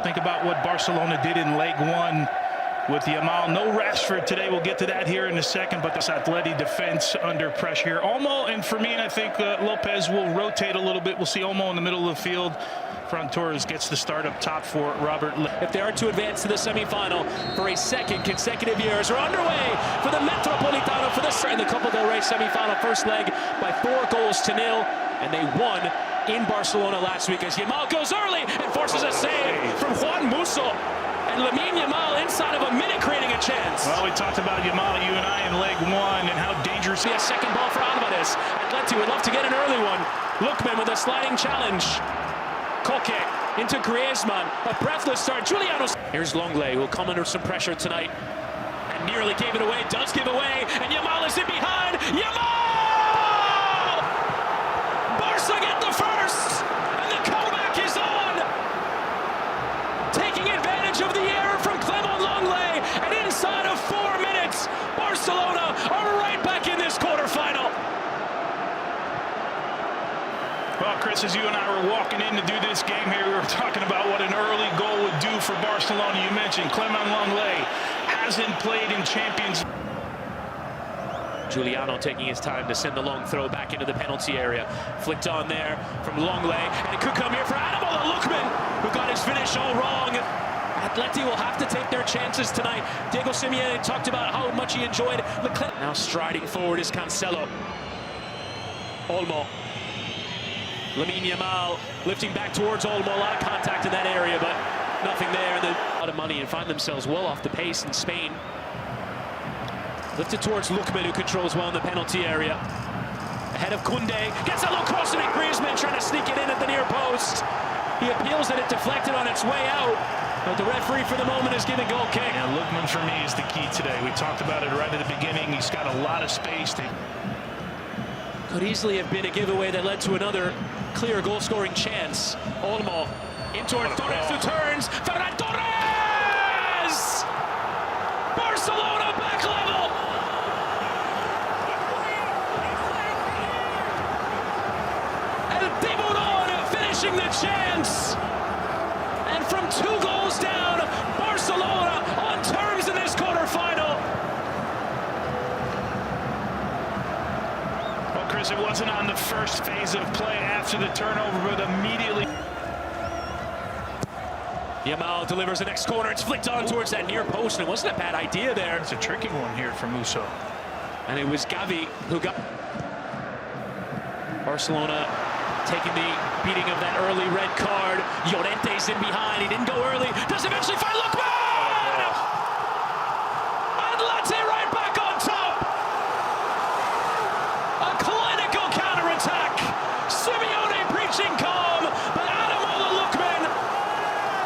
Think about what Barcelona did in leg one with Yamal. No Rashford today. We'll get to that here in a second, but this Atleti defense under pressure. Olmo and Fermin, I think Lopez will rotate a little bit. We'll see Olmo in the middle of the field. Ferran Torres gets the start up top for Robert. If they are to advance to the semi-final for a second consecutive years, are underway for the Metropolitano for this in the Copa del Rey semi-final first leg by 4-0, and they won in Barcelona last week as Yamal goes early and forces a save from Juan Musso. And Lamine Yamal inside of a minute creating a chance. Well, we talked about Yamal, you and I, in leg one and how dangerous. A second ball for Alvarez. Atleti would love to get an early one. Lookman with a sliding challenge. Koke into Griezmann. A breathless start. Juliano. Here's Longley, who will come under some pressure tonight. And nearly gave it away. Does give away. And Yamal is in behind. Yamal! Barca get the first. And the comeback is on. Taking advantage of the error from Clement Longley. And inside of 4 minutes, Barcelona are right back in this quarterfinal. Well, Chris, as you and I were walking in to do this game here, we were talking about what an early goal would do for Barcelona. You mentioned Clement Longley hasn't played in Champions. Giuliano taking his time to send the long throw back into the penalty area. Flicked on there from Longley, and it could come here for Ademola Lookman, who got his finish all wrong. Atleti will have to take their chances tonight. Diego Simeone talked about how much he enjoyed Leclerc. Now striding forward is Cancelo. Olmo. Lamine Yamal lifting back towards Olmo. A lot of contact in that area, but nothing there. A lot of money and find themselves well off the pace in Spain. Lifted towards Lookman, who controls well in the penalty area. Ahead of Koundé. Gets a low cross and Griezmann trying to sneak it in at the near post. He appeals that it deflected on its way out, but the referee for the moment is giving goal kick. Yeah, Lookman for me is the key today. We talked about it right at the beginning. He's got a lot of space. Could easily have been a giveaway that led to another clear goal-scoring chance. Olmo in towards Torres, who turns. Ferran Torres! Barcelona back level! El Tiburon finishing the chance! And from 2 goals down, Barcelona on terms in this quarterfinal. Chris, it wasn't on the first phase of play after the turnover, but immediately. Yamal delivers the next corner. It's flicked on towards that near post, and it wasn't a bad idea there. It's a tricky one here for Musso. And it was Gavi who got Barcelona taking the beating of that early red card. Llorente's in behind. He didn't go early. Does eventually find Lookman! Atleti right back on top! A clinical counterattack. Simeone preaching calm, but Ademola Lookman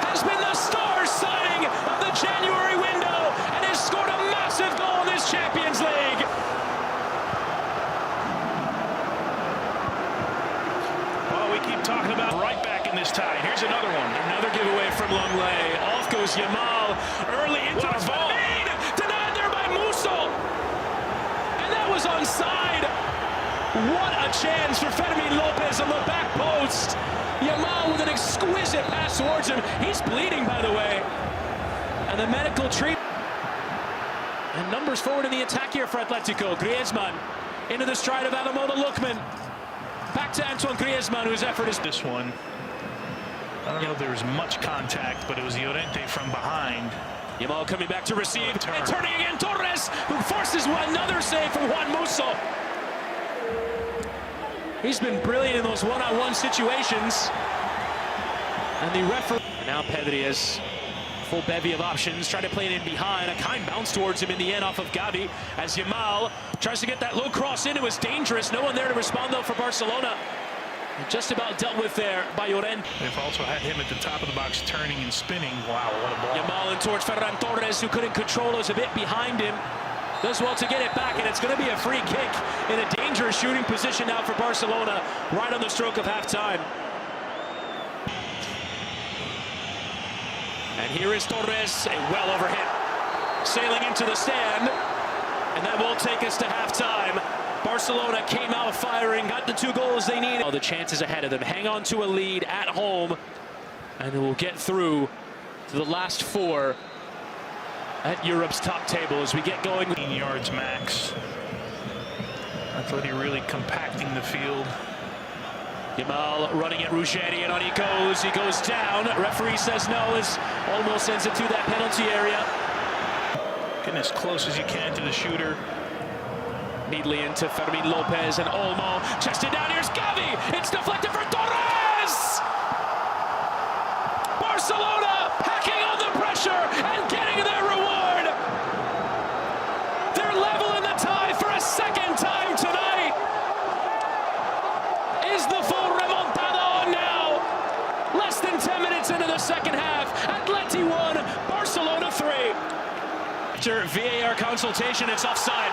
has been the star signing of the January window and has scored a massive goal in this Champions League. Well, we keep talking about right back in this tie. Here's another one. Another giveaway from Longley. Off goes Yamal early into the ball. Denied there by Musso. And that was onside. What a chance for Fermin Lopez on the back post. Yamal with an exquisite pass towards him. He's bleeding, by the way. And the medical treatment. And numbers forward in the attack here for Atletico. Griezmann into the stride of Ademola Lookman. Back to Antoine Griezmann, whose effort is... This one, I don't know if there was much contact, but it was Llorente from behind. Yamal coming back to receive. And turning again, Torres, who forces another save from Juan Musso. He's been brilliant in those one-on-one situations. And the referee... And now Pedri has full bevy of options, trying to play it in behind. A kind bounce towards him in the end off of Gavi as Yamal tries to get that low cross in. It was dangerous. No one there to respond, though, for Barcelona. Just about dealt with there by Llorente. They've also had him at the top of the box turning and spinning. Wow, what a ball. Yamal in towards Ferran Torres, who couldn't control us, a bit behind him. Does well to get it back, and it's going to be a free kick in a dangerous shooting position now for Barcelona, right on the stroke of halftime. And here is Torres, a well overhit, sailing into the stand, and that will take us to halftime. Barcelona came out firing, got the 2 goals they needed. All the chances ahead of them, hang on to a lead at home, and they will get through to the last 4 at Europe's top table as we get going. 15 yards max. Atleti really compacting the field. Yamal running at Ruggeri, and on he goes. He goes down. Referee says no, as almost sends it to that penalty area. Getting as close as you can to the shooter. Neatly into Fermin Lopez, and Olmo chested down. Here's Gavi. It's deflected for Torres. Barcelona hacking on the pressure and getting their reward. They're level in the tie for a second time tonight. Is the full remontada on now? Less than 10 minutes into the second half. Atleti 1, Barcelona 3. After VAR consultation, it's offside.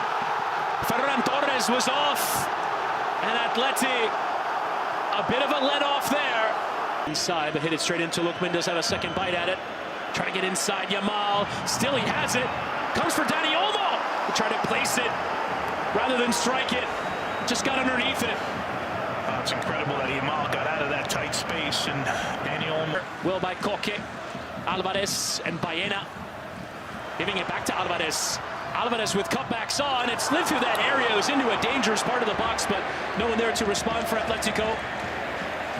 Ferran Torres was off, and Atleti a bit of a let off there. Inside, but hit it straight into Lookman. Does have a second bite at it. Trying to get inside Yamal. Still he has it. Comes for Dani Olmo. He tried to place it rather than strike it. Just got underneath it. Oh, it's incredible that Yamal got out of that tight space, and Dani Olmo. Well by Koke, Alvarez, and Baena. Giving it back to Alvarez. Alvarez with cutbacks on. It slid through that area. It was into a dangerous part of the box, but no one there to respond for Atletico.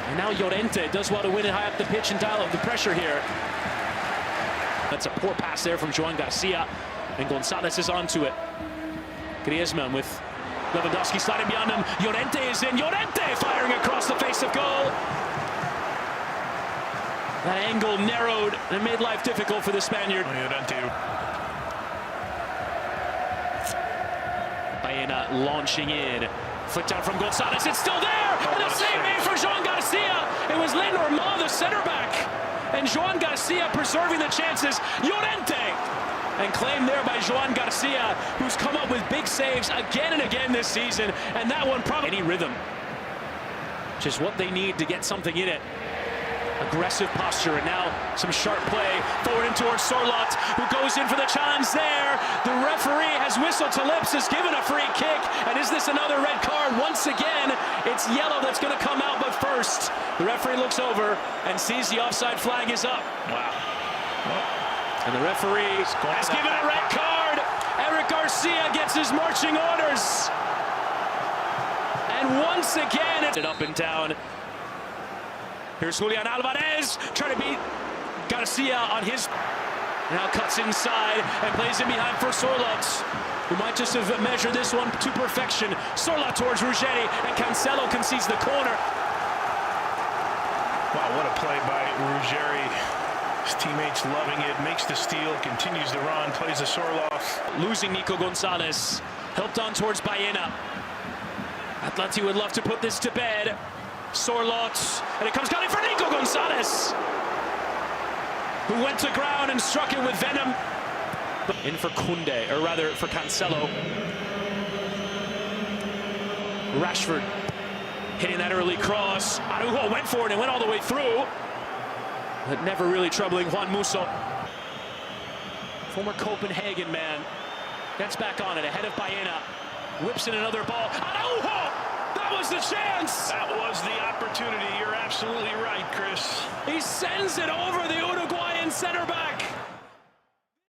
And now Llorente does well to win it high up the pitch and dial up the pressure here. That's a poor pass there from Joan Garcia, and Gonzalez is onto it. Griezmann with Lewandowski sliding beyond him. Llorente is in. Llorente firing across the face of goal. That angle narrowed and made life difficult for the Spaniard. Llorente. Baena launching in. Flicked out from Gonzalez. It's still there. And a save made for Joan Garcia. It was Lenormand, the center back. And Joan Garcia preserving the chances. Llorente. And claimed there by Joan Garcia, who's come up with big saves again and again this season. And that one probably any rhythm, which is what they need to get something in it. Aggressive posture, and now some sharp play forward in towards Sorloth, who goes in for the challenge there. The referee has whistled to lips, has given a free kick, and is this another red card? Once again, it's yellow that's going to come out, but first, the referee looks over and sees the offside flag is up. Wow. Well, and the referee has given a red card. Eric Garcia gets his marching orders. And once again, it's up and down. Here's Julian Alvarez trying to beat Garcia on his. Now cuts inside and plays in behind for Sorloth, who might just have measured this one to perfection. Sorloth towards Ruggeri, and Cancelo concedes the corner. wow, what a play by Ruggeri. His teammates loving it, makes the steal, continues the run, plays the Sorloth. Losing Nico Gonzalez, helped on towards Baena. Atleti would love to put this to bed. Sorloth, and it comes down in for Nico Gonzalez, who went to ground and struck it with venom. In for Kunde, or rather for Cancelo. Rashford hitting that early cross. Araujo went for it and went all the way through, but never really troubling Juan Musso. Former Copenhagen man gets back on it ahead of Baena. Whips in another ball. Araujo! That was the chance! That was the opportunity. You're absolutely right, Chris. He sends it over the Uruguayan center back.